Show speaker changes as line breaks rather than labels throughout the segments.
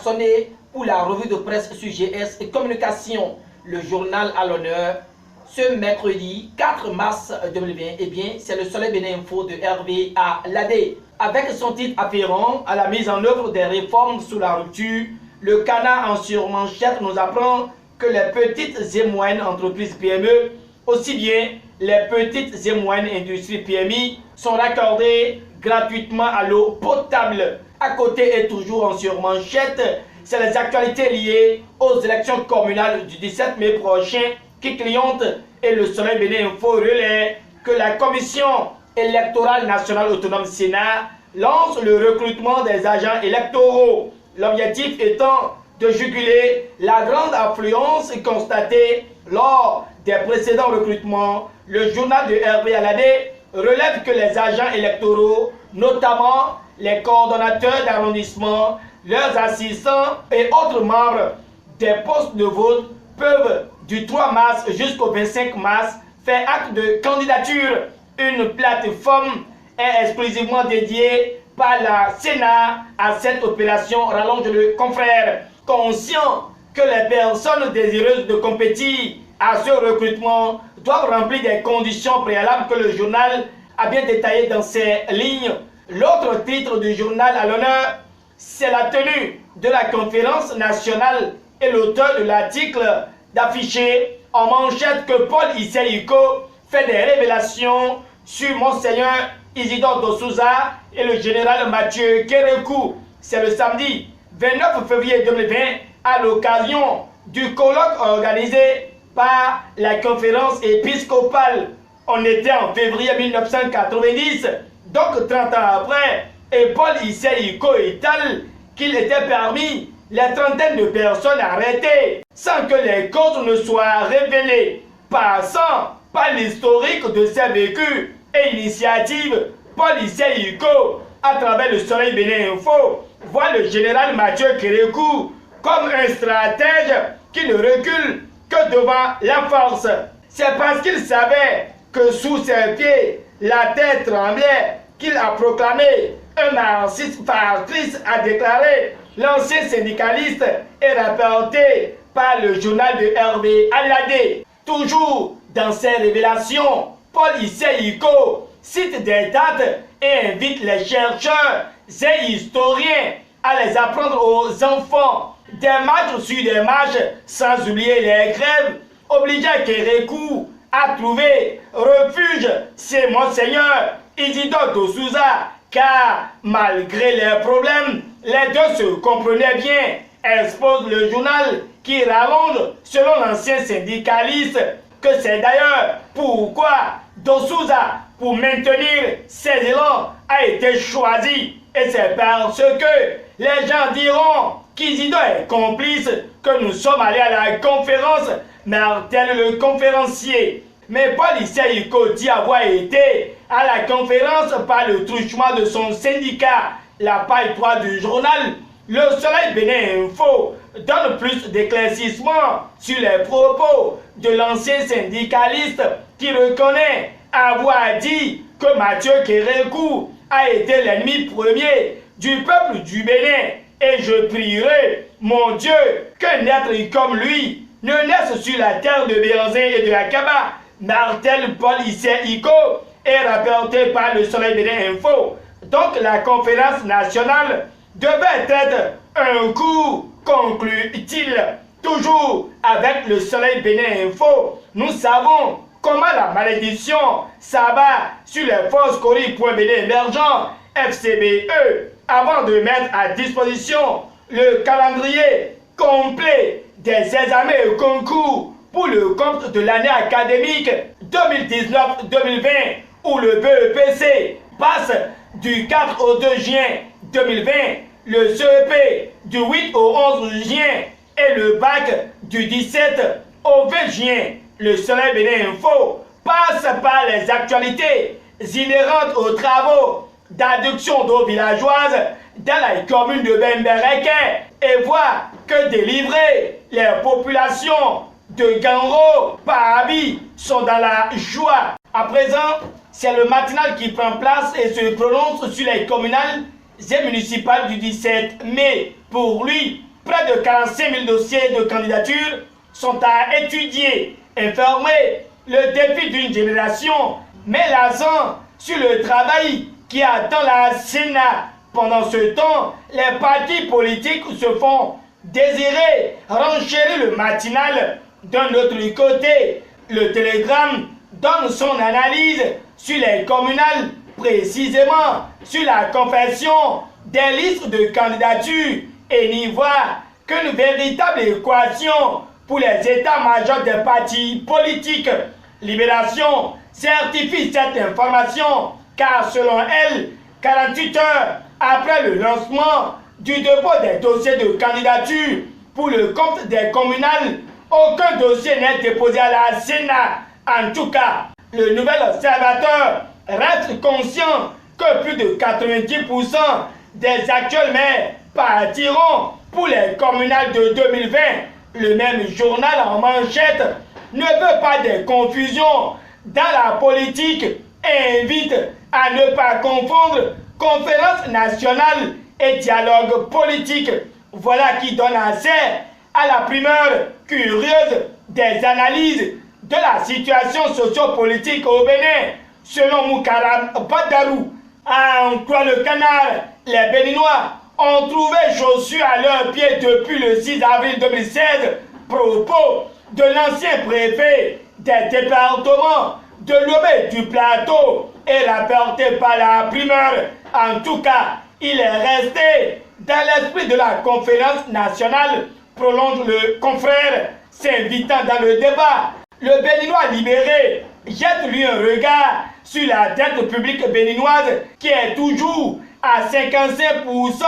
sonné pour la revue de presse sur GS et Communication, le journal à l'honneur. Ce mercredi 4 mars 2020, eh bien, c'est le Soleil Bénin Info de Hervé Aladé. Avec son titre afférent à la mise en œuvre des réformes sous la rupture, le Canard en surmanchette nous apprend que les petites et moyennes entreprises PME, aussi bien les petites et moyennes industries PMI, sont raccordées gratuitement à l'eau potable. À côté et toujours en surmanchette, c'est les actualités liées aux élections communales du 17 mai prochain qui clignotent et le Soleil Bénin Info relaie que la Commission électorale nationale autonome Sénat lance le recrutement des agents électoraux. L'objectif étant de juguler la grande affluence constatée lors des précédents recrutements. Le journal de Hervé Aladé relève que les agents électoraux, notamment les coordonnateurs d'arrondissement, leurs assistants et autres membres des postes de vote peuvent du 3 mars jusqu'au 25 mars faire acte de candidature. Une plateforme est exclusivement dédiée par la Sénat à cette opération, rallonge le confrère. Conscient que les personnes désireuses de compétir à ce recrutement doivent remplir des conditions préalables que le journal a bien détaillées dans ses lignes. L'autre titre du journal à l'honneur, c'est la tenue de la conférence nationale et l'auteur de l'article d'afficher en manchette que Paul Issei-Iko fait des révélations sur Monseigneur Isidore dos Souza et le général Mathieu Kérékou. C'est le samedi 29 février 2020 à l'occasion du colloque organisé par la conférence épiscopale. On était en février 1990, donc 30 ans après, et Paul Issei-Iko étale qu'il était parmi les trentaines de personnes arrêtées sans que les causes ne soient révélées. Passant par l'historique de ses vécus et initiatives, Paul Issei-Iko, à travers le Soleil Bénin Info, voit le général Mathieu Kérékou comme un stratège qui ne recule que devant la force. C'est parce qu'il savait que sous ses pieds, la terre tremblait qu'il a proclamé un marxiste patrice, a déclaré l'ancien syndicaliste et rapporté par le journal de Hervé Aladé. Toujours dans ses révélations, Paul Issei-Iko cite des dates et invite les chercheurs et historiens à les apprendre aux enfants. Des matchs sur des matchs, sans oublier les grèves, obligeant Kérékou à trouver refuge chez Monseigneur Isidore dos Souza, car malgré les problèmes, les deux se comprenaient bien, expose le journal qui rallonge, selon l'ancien syndicaliste, que c'est d'ailleurs pourquoi dos Souza, pour maintenir ses élans, a été choisi. Et c'est parce que les gens diront qu'Isidore est complice que nous sommes allés à la conférence, martèle le conférencier. Mais Paul Issei-Iko dit avoir été à la conférence par le truchement de son syndicat. La page 3 du journal, le Soleil Bénin Info, donne plus d'éclaircissements sur les propos de l'ancien syndicaliste qui reconnaît avoir dit que Mathieu Kérékou a été l'ennemi premier du peuple du Bénin. Et je prierai, mon Dieu, qu'un être comme lui ne naisse sur la terre de Béanzin et de Akaba. Martel Paul Issei-Iko est rapporté par le Soleil Bénin Info. Donc la conférence nationale devait être un coup, conclut-il. Toujours avec le Soleil Bénin Info, nous savons comment la malédiction s'abat sur les forces Cori.Bénin émergents, FCBE, avant de mettre à disposition le calendrier complet des examens et concours pour le compte de l'année académique 2019-2020, où le BEPC passe du 4 au 2 juin 2020, le CEP du 8 au 11 juin et le bac du 17 au 20 juin. Le Soleil Bénin Info passe par les actualités inhérentes aux travaux d'adduction d'eau villageoise dans la commune de Bembereke et voit que délivrer les populations de Ganro, Pahabi sont dans la joie. À présent, c'est le matinal qui prend place et se prononce sur les communales et municipales du 17 mai. Pour lui,
près de 45 000 dossiers de candidature sont à étudier. Informer le défi d'une génération met l'accent sur le travail qui attend la Sénat. Pendant ce temps, les partis politiques se font désirer renchérir le matinal. D'un autre côté, le Télégramme donne son analyse sur les communales, précisément sur la confection des listes de candidatures, et n'y voit qu'une véritable équation pour les états-majors des partis politiques. Libération certifie cette information car selon elle, 48 heures après le lancement du dépôt des dossiers de candidature pour le compte des communales, aucun dossier n'est déposé à la Sénat. En tout cas, le nouvel observateur reste conscient que plus de 90% des actuels maires partiront pour les communales de 2020. Le même journal en manchette ne veut pas de confusion dans la politique et invite à ne pas confondre conférence nationale et dialogue politique. Voilà qui donne accès à la primeur curieuse des analyses de la situation sociopolitique au Bénin. Selon Moukaram Badarou, en croix le canal, les Béninois ont trouvé chaussures à leurs pieds depuis le 6 avril 2016, propos de l'ancien préfet des départements de Lomé du Plateau et rapporté par la primeur. En tout cas, il est resté dans l'esprit de la conférence nationale, prolonge le confrère, s'invitant dans le débat. Le Béninois libéré jette lui un regard sur la dette publique béninoise qui est toujours à 55%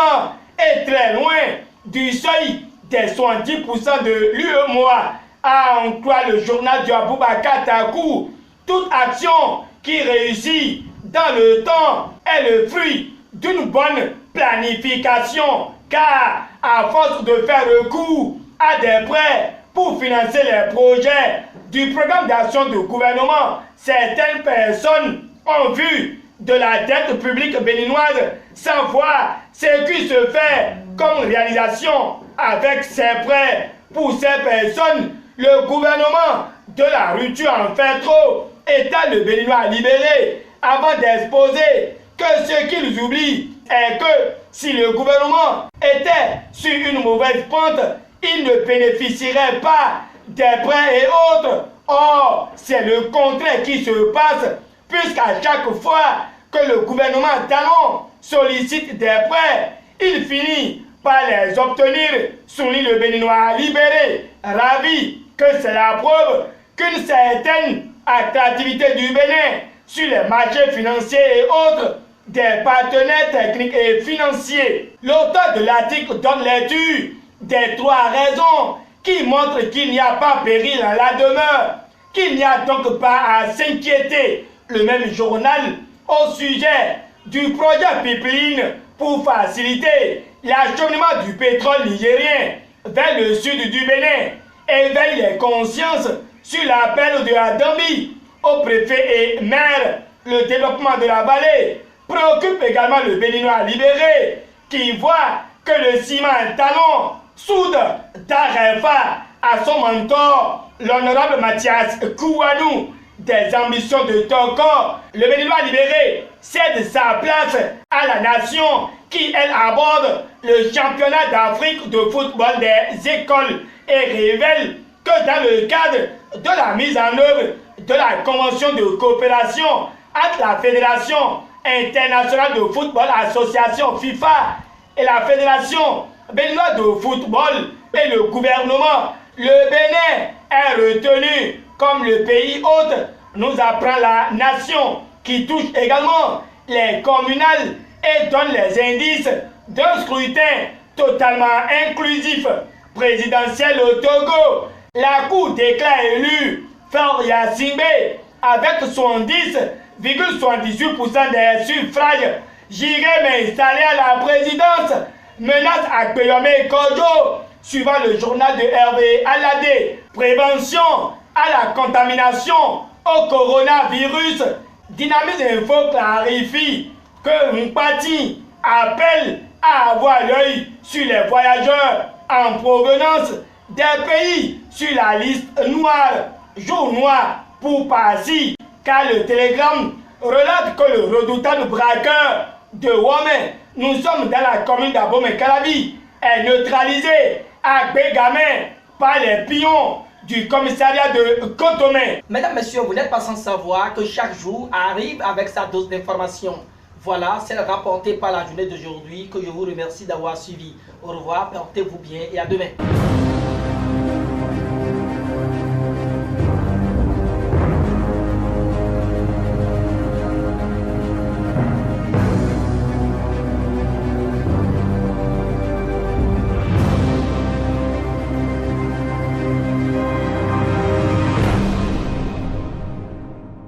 et très loin du seuil des 70% de l'UEMOA. À en croire le journal du Aboubakar Takou, toute action qui réussit dans le temps est le fruit d'une bonne planification, car à force de faire recours à des prêts pour financer les projets du programme d'action du gouvernement, certaines personnes ont vu de la dette publique béninoise sans voir ce qui se fait comme réalisation avec ces prêts. Pour ces personnes, le gouvernement de la rupture en fait trop, état le Béninois libéré, avant d'exposer que ce qu'ils oublient est que si le gouvernement était sur une mauvaise pente, il ne bénéficierait pas des prêts et autres. Or, c'est le contraire qui se passe, puisqu'à chaque fois que le gouvernement talon sollicite des prêts, il finit par les obtenir, souligne le Béninois libéré, ravi que c'est la preuve qu'une certaine attractivité du Bénin sur les marchés financiers et autres des partenaires techniques et financiers. L'auteur de l'article donne lecture des 3 raisons qui montrent qu'il n'y a pas péril en la demeure, qu'il n'y a donc pas à s'inquiéter. Le même journal au sujet du projet Pipeline pour faciliter l'acheminement du pétrole nigérien vers le sud du Bénin éveille les consciences sur l'appel de la Dambi au préfet et maire. Le développement de la vallée préoccupe également le Béninois libéré qui voit que le ciment talon soude Tarefa à son mentor, l'honorable Mathias Kouanou, des ambitions de Toko. Le Béninois libéré cède sa place à la nation qui, elle, aborde le championnat d'Afrique de football des écoles et révèle que dans le cadre de la mise en œuvre de la convention de coopération entre la Fédération internationale de football association FIFA et la Fédération béninoise de football et le gouvernement, le Bénin est retenu comme le pays hôte, nous apprend la nation, qui touche également les communales et donne les indices d'un scrutin totalement inclusif. Présidentiel au Togo, la Cour déclare élu Faure Yacine avec 70,78% des suffrages. J'irai m'installer à la présidence, menace à Kpeyome Kojo, suivant le journal de Hervé Alade. Prévention à la contamination au coronavirus. Dynamis Info clarifie que Mpati appelle à avoir l'œil sur les voyageurs. en provenance des pays sur la liste noire, jour noir pour Passy, car le télégramme relate que le redoutable braqueur de Womé, nous sommes dans la commune d'Abomey-Calavi, est neutralisé à Bégamin par les pions du commissariat de Cotomé.
Mesdames, Messieurs, vous n'êtes pas sans savoir que chaque jour arrive avec sa dose d'information. Voilà, c'est rapporté par la journée d'aujourd'hui que je vous remercie d'avoir suivi. Au revoir, portez-vous bien et à demain.